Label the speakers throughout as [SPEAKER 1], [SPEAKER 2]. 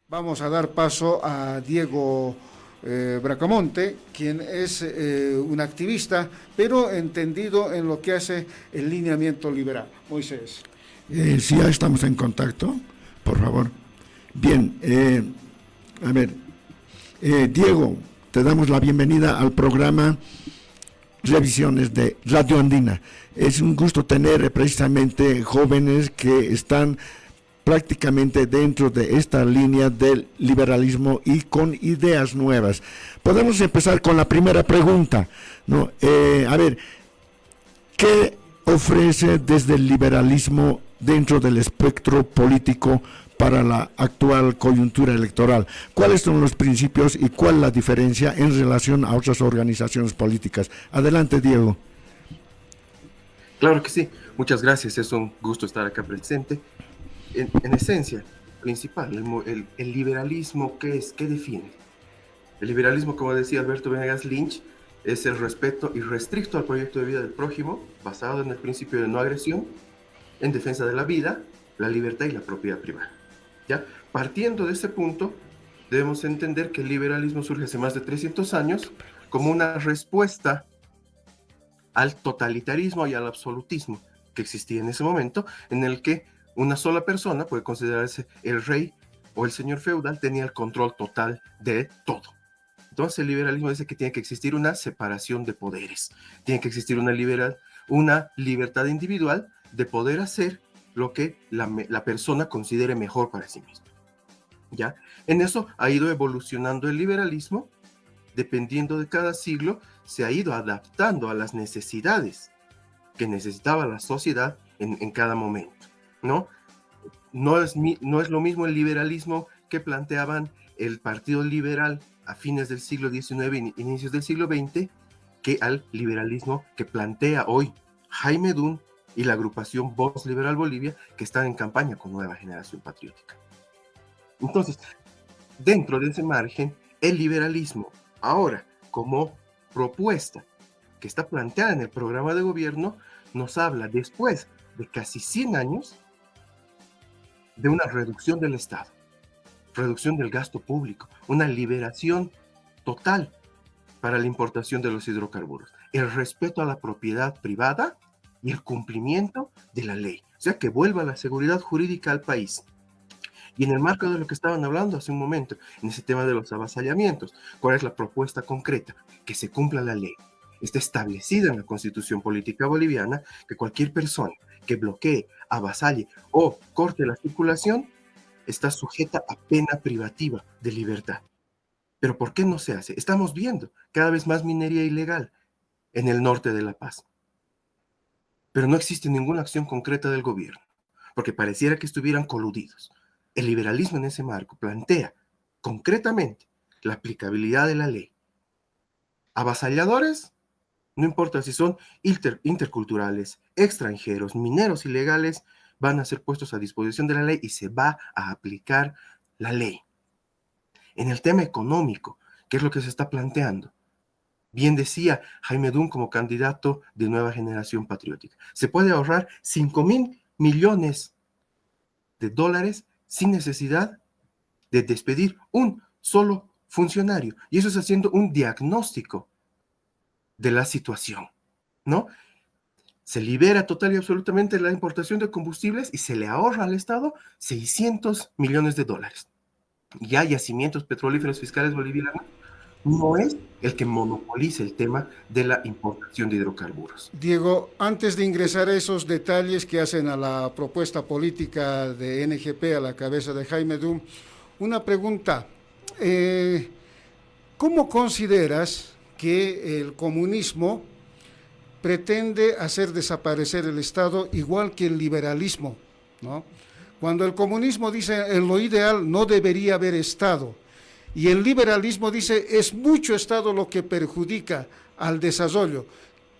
[SPEAKER 1] Vamos a dar paso a Diego Bracamonte, quien es un activista, pero entendido en lo que hace el lineamiento liberal. Moisés.
[SPEAKER 2] Si ya estamos en contacto, por favor. Bien, a ver, Diego, te damos la bienvenida al programa Revisiones de Radio Andina. Es un gusto tener precisamente jóvenes que están prácticamente dentro de esta línea del liberalismo y con ideas nuevas. Podemos empezar con la primera pregunta, ¿no? A ver, ¿qué ofrece desde el liberalismo dentro del espectro político para la actual coyuntura electoral? ¿Cuáles son los principios y cuál la diferencia en relación a otras organizaciones políticas? Adelante, Diego.
[SPEAKER 3] Claro que sí, muchas gracias, es un gusto estar acá presente. En esencia, principal, el liberalismo, ¿qué es? ¿Qué define? El liberalismo, como decía Alberto Venegas Lynch, es el respeto irrestricto al proyecto de vida del prójimo, basado en el principio de no agresión, en defensa de la vida, la libertad y la propiedad privada. ¿Ya? Partiendo de ese punto, debemos entender que el liberalismo surge hace más de 300 años como una respuesta al totalitarismo y al absolutismo que existía en ese momento, en el que una sola persona, puede considerarse el rey o el señor feudal, tenía el control total de todo. Entonces el liberalismo dice que tiene que existir una separación de poderes, tiene que existir una libertad individual de poder hacer lo que la persona considere mejor para sí misma. ¿Ya? En eso ha ido evolucionando el liberalismo, dependiendo de cada siglo, se ha ido adaptando a las necesidades que necesitaba la sociedad en cada momento, ¿no? No es lo mismo el liberalismo que planteaban el Partido Liberal a fines del siglo XIX e inicios del siglo XX que al liberalismo que plantea hoy Jaime Dunn y la agrupación Voz Liberal Bolivia, que están en campaña con Nueva Generación Patriótica. Entonces, dentro de ese margen, el liberalismo, ahora como propuesta que está planteada en el programa de gobierno, nos habla después de casi 100 años de una reducción del Estado, reducción del gasto público, una liberación total para la importación de los hidrocarburos, el respeto a la propiedad privada y el cumplimiento de la ley, o sea, que vuelva la seguridad jurídica al país. Y en el marco de lo que estaban hablando hace un momento, en ese tema de los avasallamientos, ¿cuál es la propuesta concreta? Que se cumpla la ley. Está establecida en la Constitución Política Boliviana que cualquier persona que bloquee, avasalle o corte la circulación está sujeta a pena privativa de libertad. ¿Pero por qué no se hace? Estamos viendo cada vez más minería ilegal en el norte de La Paz, pero no existe ninguna acción concreta del gobierno, porque pareciera que estuvieran coludidos. El liberalismo en ese marco plantea concretamente la aplicabilidad de la ley. Avasalladores, no importa si son interculturales, extranjeros, mineros ilegales, van a ser puestos a disposición de la ley y se va a aplicar la ley. En el tema económico, ¿qué es lo que se está planteando? Bien decía Jaime Dunn como candidato de Nueva Generación Patriótica. Se puede ahorrar 5.000 millones de dólares sin necesidad de despedir un solo funcionario. Y eso es haciendo un diagnóstico de la situación, ¿no? Se libera total y absolutamente la importación de combustibles y se le ahorra al Estado 600 millones de dólares. Ya yacimientos petrolíferos fiscales bolivianos no es el que monopoliza el tema de la importación de hidrocarburos.
[SPEAKER 1] Diego, antes de ingresar a esos detalles que hacen a la propuesta política de NGP a la cabeza de Jaime Dum, una pregunta. Eh, ¿Cómo consideras que el comunismo pretende hacer desaparecer el Estado igual que el liberalismo, ¿no? Cuando el comunismo dice en lo ideal no debería haber Estado y el liberalismo dice es mucho Estado lo que perjudica al desarrollo.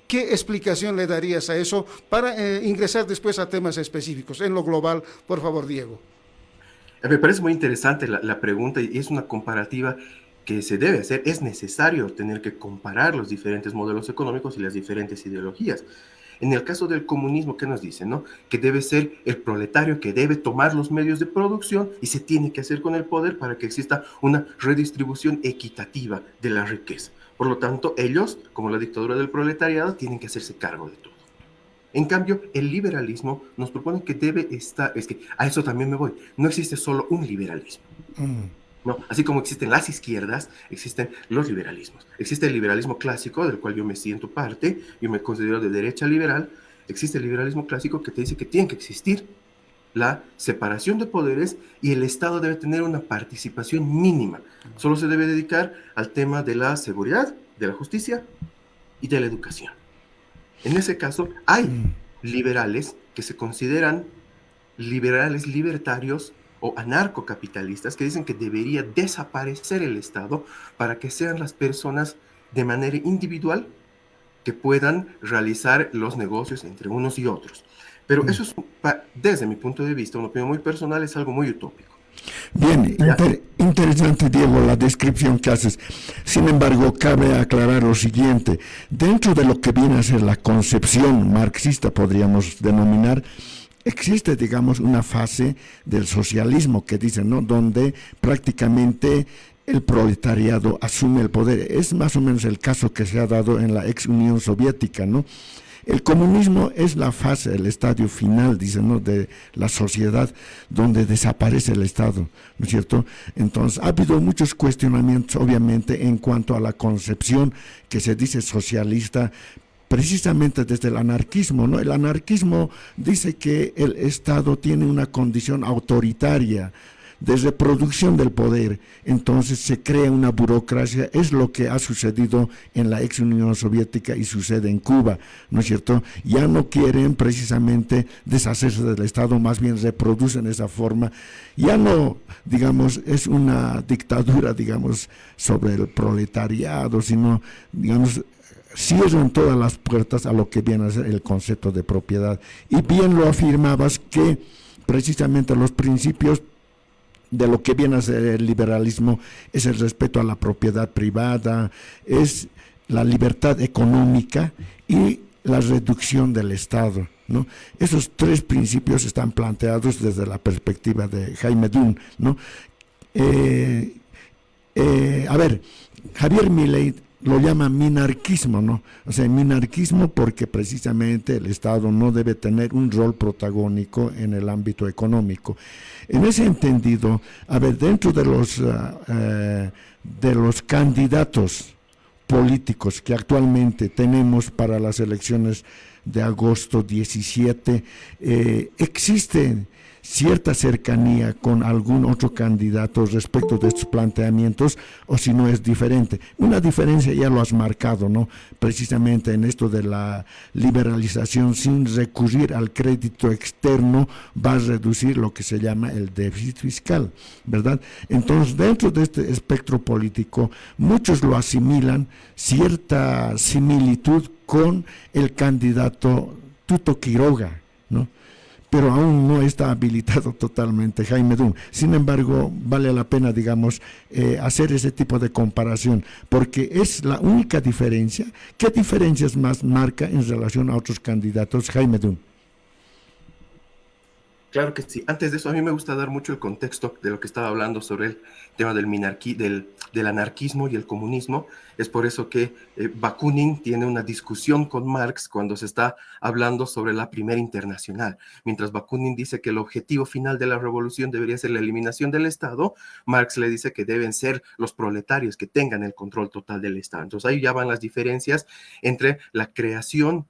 [SPEAKER 1] ¿Qué explicación le darías a eso para ingresar después a temas específicos? En lo global, por favor, Diego.
[SPEAKER 3] Me parece muy interesante la pregunta y es una comparativa que se debe hacer. Es necesario tener que comparar los diferentes modelos económicos y las diferentes ideologías. En el caso del comunismo, ¿qué nos dice, no? Que debe ser el proletario que debe tomar los medios de producción y se tiene que hacer con el poder para que exista una redistribución equitativa de la riqueza. Por lo tanto, ellos, como la dictadura del proletariado, tienen que hacerse cargo de todo. En cambio, el liberalismo nos propone que debe estar, es que a eso también me voy, no existe solo un liberalismo. No, así como existen las izquierdas, existen los liberalismos. Existe el liberalismo clásico, del cual yo me siento parte, yo me considero de derecha liberal. Existe el liberalismo clásico que te dice que tiene que existir la separación de poderes y el Estado debe tener una participación mínima. Solo se debe dedicar al tema de la seguridad, de la justicia y de la educación. En ese caso, hay liberales que se consideran liberales libertarios o anarcocapitalistas que dicen que debería desaparecer el Estado para que sean las personas de manera individual que puedan realizar los negocios entre unos y otros. Pero eso es, desde mi punto de vista, una opinión muy personal, es algo muy utópico.
[SPEAKER 2] Bien, interesante, Diego, la descripción que haces. Sin embargo, cabe aclarar lo siguiente. Dentro de lo que viene a ser la concepción marxista, podríamos denominar, existe, digamos, una fase del socialismo que dicen, ¿no?, donde prácticamente el proletariado asume el poder. Es más o menos el caso que se ha dado en la ex Unión Soviética, ¿no? El comunismo es la fase, el estadio final, dicen, ¿no?, de la sociedad donde desaparece el Estado, ¿no es cierto? Entonces, ha habido muchos cuestionamientos, obviamente, en cuanto a la concepción que se dice socialista, precisamente desde el anarquismo, ¿no? El anarquismo dice que el Estado tiene una condición autoritaria de reproducción del poder, entonces se crea una burocracia. Es lo que ha sucedido en la ex Unión Soviética y sucede en Cuba, ¿no es cierto? Ya no quieren precisamente deshacerse del Estado, más bien reproducen esa forma. Ya no, digamos, es una dictadura, digamos, sobre el proletariado, sino, digamos, cierran todas las puertas a lo que viene a ser el concepto de propiedad. Y bien lo afirmabas que precisamente los principios de lo que viene a ser el liberalismo es el respeto a la propiedad privada, es la libertad económica y la reducción del Estado, ¿no? Esos tres principios están planteados desde la perspectiva de Jaime Dunn, ¿no? A ver, Javier Milei lo llama minarquismo, ¿no? O sea, minarquismo porque precisamente el Estado no debe tener un rol protagónico en el ámbito económico. En ese entendido, a ver, dentro de los candidatos políticos que actualmente tenemos para las elecciones de agosto 17, existen cierta cercanía con algún otro candidato respecto de estos planteamientos, o si no es diferente. Una diferencia ya lo has marcado, ¿no? Precisamente en esto de la liberalización sin recurrir al crédito externo va a reducir lo que se llama el déficit fiscal, ¿verdad? Entonces, dentro de este espectro político, muchos lo asimilan cierta similitud con el candidato Tuto Quiroga, ¿no? Pero aún no está habilitado totalmente Jaime Dunn. Sin embargo, vale la pena, digamos, hacer ese tipo de comparación, porque es la única diferencia. ¿Qué diferencias más marca en relación a otros candidatos Jaime Dunn?
[SPEAKER 3] Claro que sí. Antes de eso, a mí me gusta dar mucho el contexto de lo que estaba hablando sobre el tema del anarquismo y el comunismo. Es por eso que Bakunin tiene una discusión con Marx cuando se está hablando sobre la Primera Internacional. Mientras Bakunin dice que el objetivo final de la revolución debería ser la eliminación del Estado, Marx le dice que deben ser los proletarios que tengan el control total del Estado. Entonces ahí ya van las diferencias entre la creación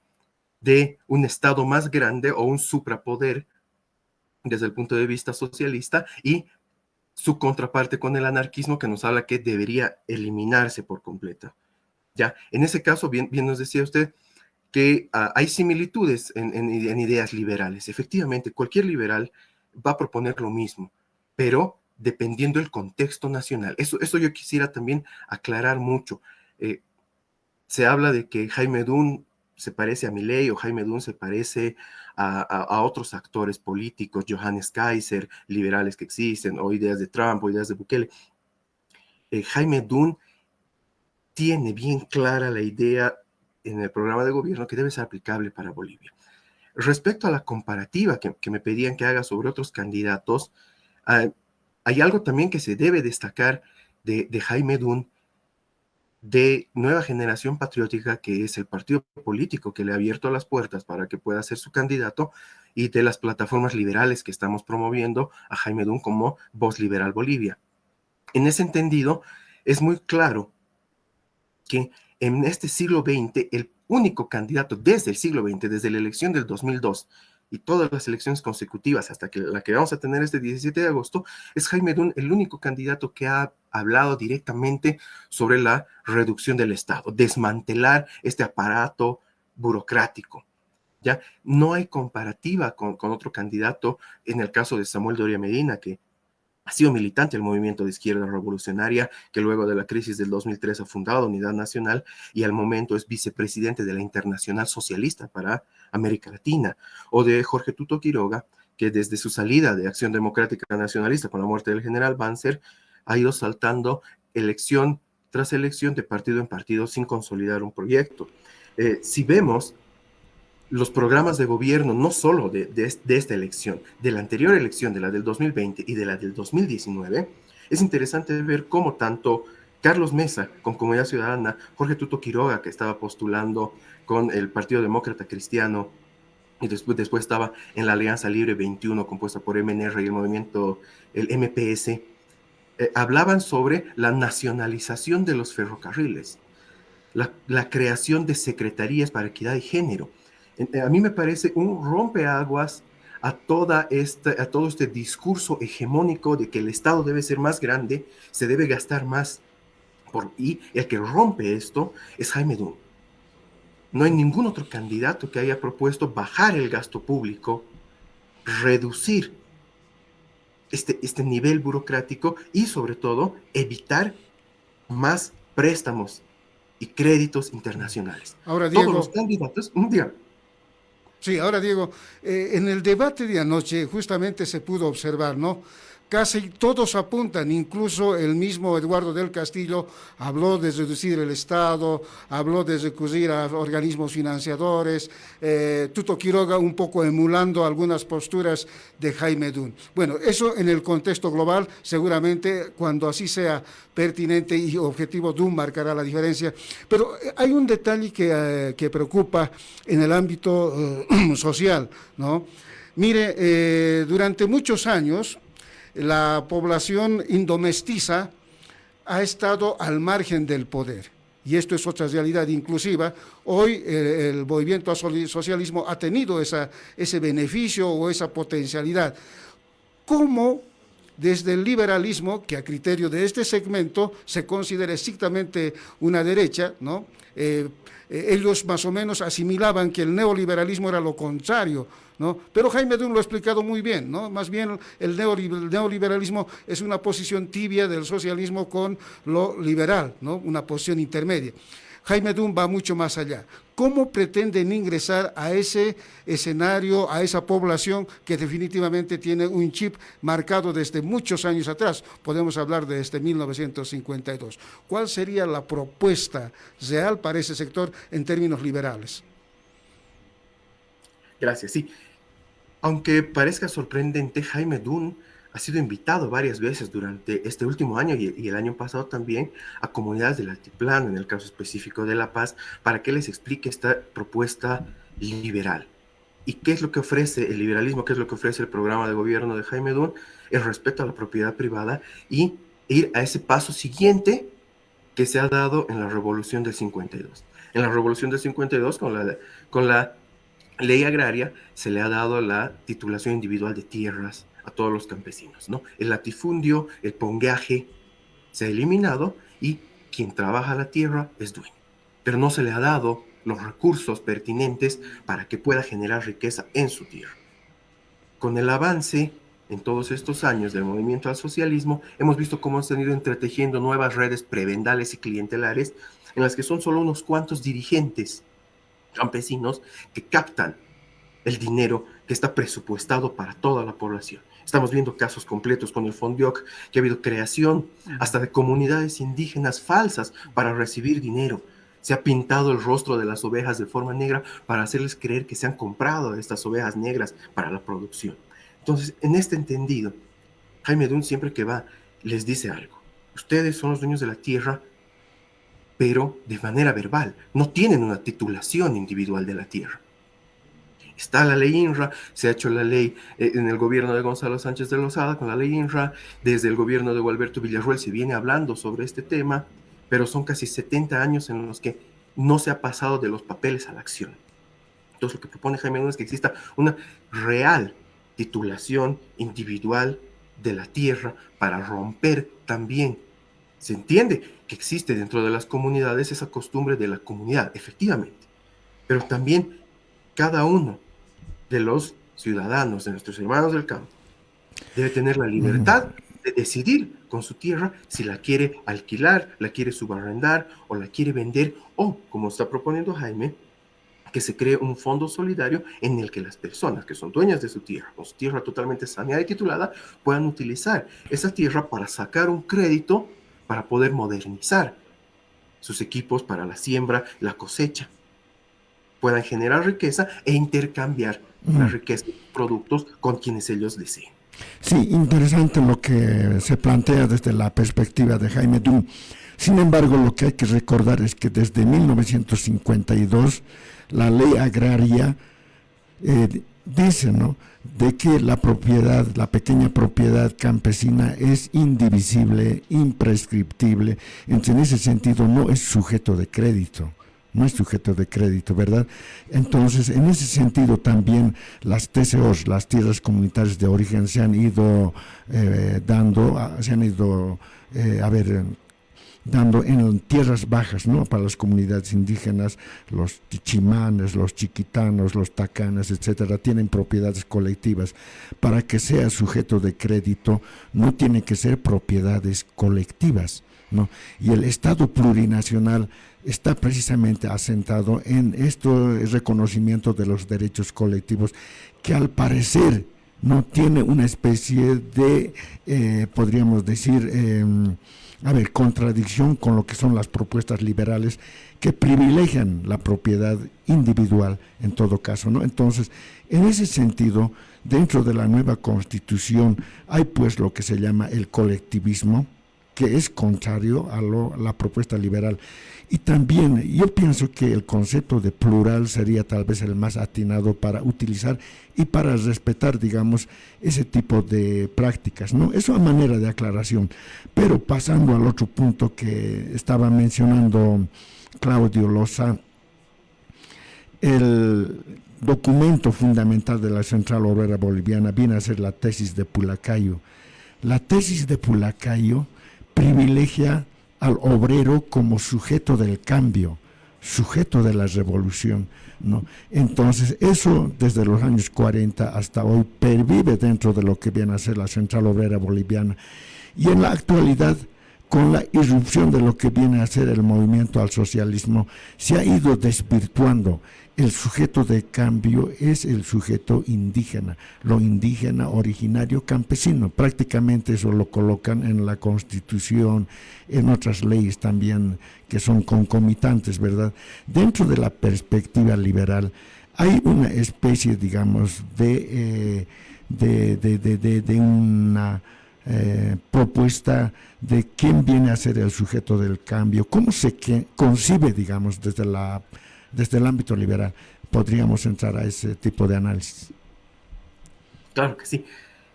[SPEAKER 3] de un Estado más grande o un suprapoder desde el punto de vista socialista y su contraparte con el anarquismo que nos habla que debería eliminarse por completo. Ya, en ese caso, bien nos decía usted que hay similitudes en ideas liberales. Efectivamente, cualquier liberal va a proponer lo mismo, pero dependiendo del contexto nacional. Eso yo quisiera también aclarar mucho. Se habla de que Jaime Dunn se parece a Milei o Jaime Dunn se parece a otros actores políticos, Johannes Kaiser, liberales que existen, o ideas de Trump, o ideas de Bukele. Jaime Dunn tiene bien clara la idea en el programa de gobierno que debe ser aplicable para Bolivia. Respecto a la comparativa que me pedían que haga sobre otros candidatos, hay algo también que se debe destacar de Jaime Dun, de Nueva Generación Patriótica, que es el partido político que le ha abierto las puertas para que pueda ser su candidato, y de las plataformas liberales que estamos promoviendo a Jaime Dun como Voz Liberal Bolivia. En ese entendido, es muy claro que en este siglo XX, el único candidato desde el siglo XX, desde la elección del 2002 y todas las elecciones consecutivas hasta la que vamos a tener este 17 de agosto, es Jaime Dun el único candidato que ha hablado directamente sobre la reducción del Estado, desmantelar este aparato burocrático. ¿Ya? No hay comparativa con otro candidato, en el caso de Samuel Doria Medina, que ha sido militante del movimiento de izquierda revolucionaria, que luego de la crisis del 2003 ha fundado Unidad Nacional y al momento es vicepresidente de la Internacional Socialista para América Latina, o de Jorge Tuto Quiroga, que desde su salida de Acción Democrática Nacionalista con la muerte del general Banzer, ha ido saltando elección tras elección de partido en partido sin consolidar un proyecto. Si vemos los programas de gobierno, no solo de esta elección, de la anterior elección, de la del 2020 y de la del 2019, es interesante ver cómo tanto Carlos Mesa con Comunidad Ciudadana, Jorge Tuto Quiroga, que estaba postulando con el Partido Demócrata Cristiano, y después estaba en la Alianza Libre 21, compuesta por MNR y el movimiento, el MPS, hablaban sobre la nacionalización de los ferrocarriles, la creación de secretarías para equidad de género. A mí me parece un rompeaguas a todo este discurso hegemónico de que el Estado debe ser más grande, se debe gastar más. Y el que rompe esto es Jaime Dun. No hay ningún otro candidato que haya propuesto bajar el gasto público, reducir este nivel burocrático y sobre todo evitar más préstamos y créditos internacionales.
[SPEAKER 1] Ahora, Diego,
[SPEAKER 3] todos los candidatos,
[SPEAKER 1] sí, ahora Diego, en el debate de anoche justamente se pudo observar, ¿no? Casi todos apuntan, incluso el mismo Eduardo del Castillo habló de reducir el Estado, habló de recurrir a organismos financiadores, Tuto Quiroga un poco emulando algunas posturas de Jaime Dun. Bueno, eso en el contexto global, seguramente cuando así sea pertinente y objetivo, Dun marcará la diferencia. Pero hay un detalle que preocupa en el ámbito social, ¿no? Mire, durante muchos años, la población indomestiza ha estado al margen del poder. Y esto es otra realidad inclusiva. Hoy el movimiento al socialismo ha tenido ese beneficio o esa potencialidad. ¿Cómo desde el liberalismo, que a criterio de este segmento se considera estrictamente una derecha, ¿no? Ellos más o menos asimilaban que el neoliberalismo era lo contrario, ¿no? Pero Jaime Dun lo ha explicado muy bien, ¿no? Más bien el neoliberalismo es una posición tibia del socialismo con lo liberal, ¿no? Una posición intermedia. Jaime Dun va mucho más allá. ¿Cómo pretenden ingresar a ese escenario, a esa población que definitivamente tiene un chip marcado desde muchos años atrás? Podemos hablar desde 1952. ¿Cuál sería la propuesta real para ese sector en términos liberales?
[SPEAKER 3] Gracias, sí. Aunque parezca sorprendente, Jaime Dun ha sido invitado varias veces durante este último año y el año pasado también a comunidades del Altiplano, en el caso específico de La Paz, para que les explique esta propuesta liberal. ¿Y qué es lo que ofrece el liberalismo? ¿Qué es lo que ofrece el programa de gobierno de Jaime Dun? El respeto a la propiedad privada y ir a ese paso siguiente que se ha dado en la Revolución del 52. En la Revolución del 52, con la ley agraria, se le ha dado la titulación individual de tierras a todos los campesinos, ¿no? El latifundio, el pongueaje se ha eliminado y quien trabaja la tierra es dueño. Pero no se le ha dado los recursos pertinentes para que pueda generar riqueza en su tierra. Con el avance en todos estos años del movimiento al socialismo, hemos visto cómo se han ido entretejiendo nuevas redes prebendales y clientelares en las que son solo unos cuantos dirigentes campesinos que captan el dinero que está presupuestado para toda la población. Estamos viendo casos completos con el Fondioc, que ha habido creación hasta de comunidades indígenas falsas para recibir dinero. Se ha pintado el rostro de las ovejas de forma negra para hacerles creer que se han comprado estas ovejas negras para la producción. Entonces, en este entendido, Jaime Dunn siempre que va les dice algo. Ustedes son los dueños de la tierra, pero de manera verbal. No tienen una titulación individual de la tierra. Está la ley INRA, se ha hecho la ley en el gobierno de Gonzalo Sánchez de Lozada con la ley INRA, desde el gobierno de Gualberto Villarroel se viene hablando sobre este tema, pero son casi 70 años en los que no se ha pasado de los papeles a la acción. Entonces lo que propone Jaime Nunes es que exista una real titulación individual de la tierra para romper también. Se entiende que existe dentro de las comunidades esa costumbre de la comunidad, efectivamente, pero también cada uno de los ciudadanos, de nuestros hermanos del campo, debe tener la libertad de decidir con su tierra si la quiere alquilar, la quiere subarrendar o la quiere vender, o, como está proponiendo Jaime, que se cree un fondo solidario en el que las personas que son dueñas de su tierra, con su tierra totalmente saneada y titulada, puedan utilizar esa tierra para sacar un crédito para poder modernizar sus equipos para la siembra, la cosecha, puedan generar riqueza e intercambiar la riqueza y productos con quienes ellos deseen.
[SPEAKER 2] Sí, interesante lo que se plantea desde la perspectiva de Jaime Dunn. Sin embargo, lo que hay que recordar es que desde 1952 la ley agraria dice, ¿no?, de que la propiedad, la pequeña propiedad campesina es indivisible, imprescriptible. Entonces, en ese sentido no es sujeto de crédito. No es sujeto de crédito, ¿verdad? Entonces, en ese sentido también las TCOs, las tierras comunitarias de origen, se han ido dando en tierras bajas, ¿no?, para las comunidades indígenas, los chichimanes, los chiquitanos, los tacanas, etcétera, tienen propiedades colectivas. Para que sea sujeto de crédito, no tienen que ser propiedades colectivas, ¿no? Y el Estado plurinacional está precisamente asentado en el reconocimiento de los derechos colectivos, que al parecer no tiene una especie de, podríamos decir, contradicción con lo que son las propuestas liberales que privilegian la propiedad individual en todo caso, ¿no? Entonces, en ese sentido, dentro de la nueva Constitución hay pues lo que se llama el colectivismo, que es contrario a la propuesta liberal. Y también yo pienso que el concepto de plural sería tal vez el más atinado para utilizar y para respetar, digamos, ese tipo de prácticas, ¿no? Eso a manera de aclaración. Pero pasando al otro punto que estaba mencionando Claudio Loza, el documento fundamental de la Central Obrera Boliviana viene a ser la tesis de Pulacayo. La tesis de Pulacayo privilegia al obrero como sujeto del cambio, sujeto de la revolución, ¿no? Entonces, eso desde los años 40 hasta hoy pervive dentro de lo que viene a ser la Central Obrera Boliviana. Y en la actualidad, con la irrupción de lo que viene a ser el movimiento al socialismo, se ha ido desvirtuando. El sujeto de cambio es el sujeto indígena, lo indígena originario campesino. Prácticamente eso lo colocan en la Constitución, en otras leyes también que son concomitantes, ¿verdad? Dentro de la perspectiva liberal hay una especie, digamos, de una propuesta de quién viene a ser el sujeto del cambio, cómo se concibe, digamos, desde el ámbito liberal. Podríamos entrar a ese tipo de análisis.
[SPEAKER 3] Claro que sí.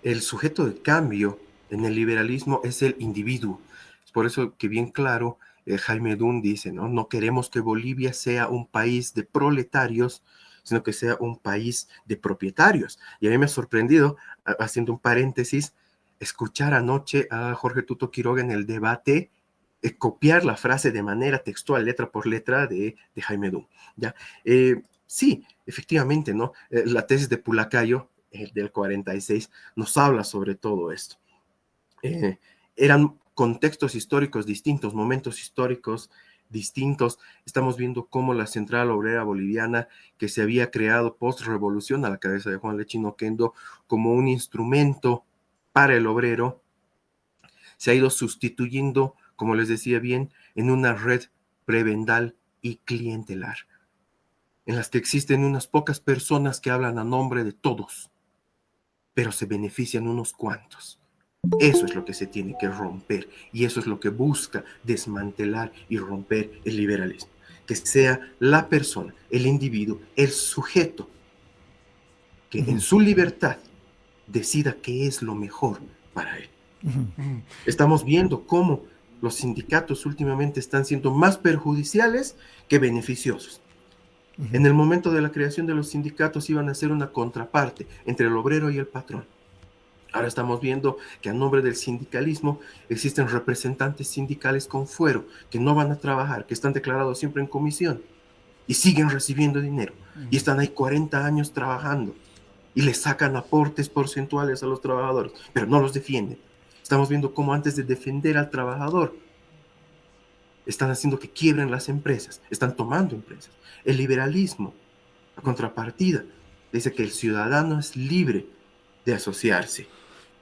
[SPEAKER 3] El sujeto de cambio en el liberalismo es el individuo. Es por eso que bien claro Jaime Dunn dice, ¿no? No queremos que Bolivia sea un país de proletarios, sino que sea un país de propietarios. Y a mí me ha sorprendido, haciendo un paréntesis, escuchar anoche a Jorge Tuto Quiroga en el debate, copiar la frase de manera textual, letra por letra, de Jaime Dunn, ¿ya? Sí, efectivamente, ¿no? La tesis de Pulacayo, del 46, nos habla sobre todo esto. Eran contextos históricos distintos, momentos históricos distintos. Estamos viendo cómo la Central Obrera Boliviana, que se había creado post-revolución a la cabeza de Juan Lechín Oquendo como un instrumento para el obrero, se ha ido sustituyendo, como les decía bien, en una red prebendal y clientelar, en las que existen unas pocas personas que hablan a nombre de todos, pero se benefician unos cuantos. Eso es lo que se tiene que romper y eso es lo que busca desmantelar y romper el liberalismo. Que sea la persona, el individuo, el sujeto, que en su libertad decida qué es lo mejor para él. Estamos viendo cómo los sindicatos últimamente están siendo más perjudiciales que beneficiosos. En el momento de la creación de los sindicatos iban a ser una contraparte entre el obrero y el patrón. Ahora estamos viendo que a nombre del sindicalismo existen representantes sindicales con fuero que no van a trabajar, que están declarados siempre en comisión y siguen recibiendo dinero y están ahí 40 años trabajando y les sacan aportes porcentuales a los trabajadores, pero no los defienden. Estamos viendo cómo antes de defender al trabajador están haciendo que quiebren las empresas, están tomando empresas. El liberalismo, a contrapartida, dice que el ciudadano es libre de asociarse.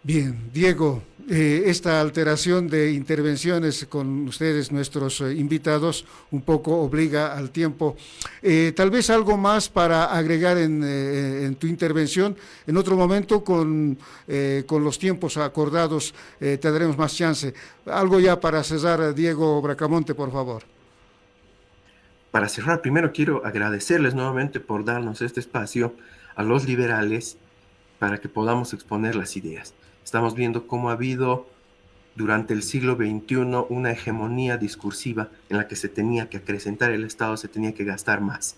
[SPEAKER 1] Bien, Diego, esta alteración de intervenciones con ustedes, nuestros invitados, un poco obliga al tiempo. Tal vez algo más para agregar en tu intervención. En otro momento, con los tiempos acordados, te daremos más chance. Algo ya para cerrar, Diego Bracamonte, por favor.
[SPEAKER 3] Para cerrar, primero quiero agradecerles nuevamente por darnos este espacio a los liberales para que podamos exponer las ideas. Estamos viendo cómo ha habido durante el siglo XXI una hegemonía discursiva en la que se tenía que acrecentar el Estado, se tenía que gastar más.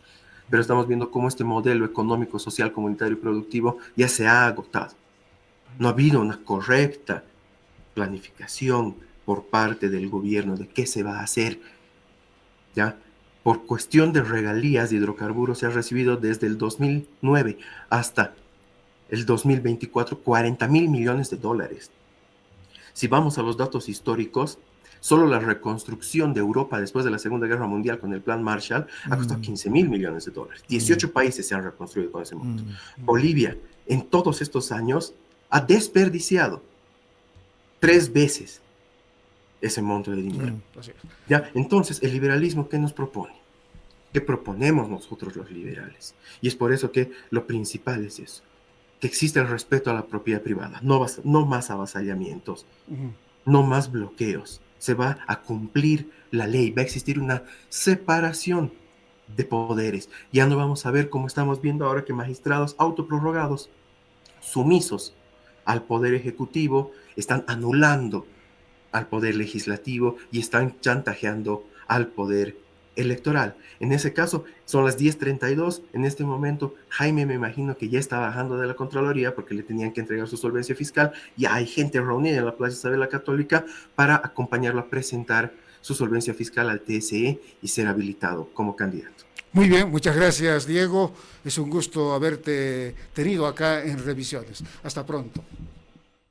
[SPEAKER 3] Pero estamos viendo cómo este modelo económico, social, comunitario y productivo ya se ha agotado. No ha habido una correcta planificación por parte del gobierno de qué se va a hacer. ¿Ya? Por cuestión de regalías de hidrocarburos se ha recibido desde el 2009 hasta el 2024, 40.000 millones de dólares. Si vamos a los datos históricos, solo la reconstrucción de Europa después de la Segunda Guerra Mundial con el Plan Marshall ha costado 15.000 millones de dólares. 18 países se han reconstruido con ese monto. Bolivia, en todos estos años, ha desperdiciado 3 veces ese monto de dinero. ¿Ya? Entonces, ¿el liberalismo qué nos propone? ¿Qué proponemos nosotros los liberales? Y es por eso que lo principal es eso, que existe el respeto a la propiedad privada, no más avasallamientos, no más bloqueos. Se va a cumplir la ley, va a existir una separación de poderes. Ya no vamos a ver, como estamos viendo ahora, que magistrados autoprorrogados, sumisos al poder ejecutivo, están anulando al poder legislativo y están chantajeando al poder electoral. En ese caso, son las 10:32. En este momento, Jaime me imagino que ya está bajando de la Contraloría porque le tenían que entregar su solvencia fiscal. Ya hay gente reunida en la Plaza Isabel la Católica para acompañarlo a presentar su solvencia fiscal al TSE y ser habilitado como candidato.
[SPEAKER 1] Muy bien, muchas gracias, Diego. Es un gusto haberte tenido acá en Revisiones. Hasta pronto.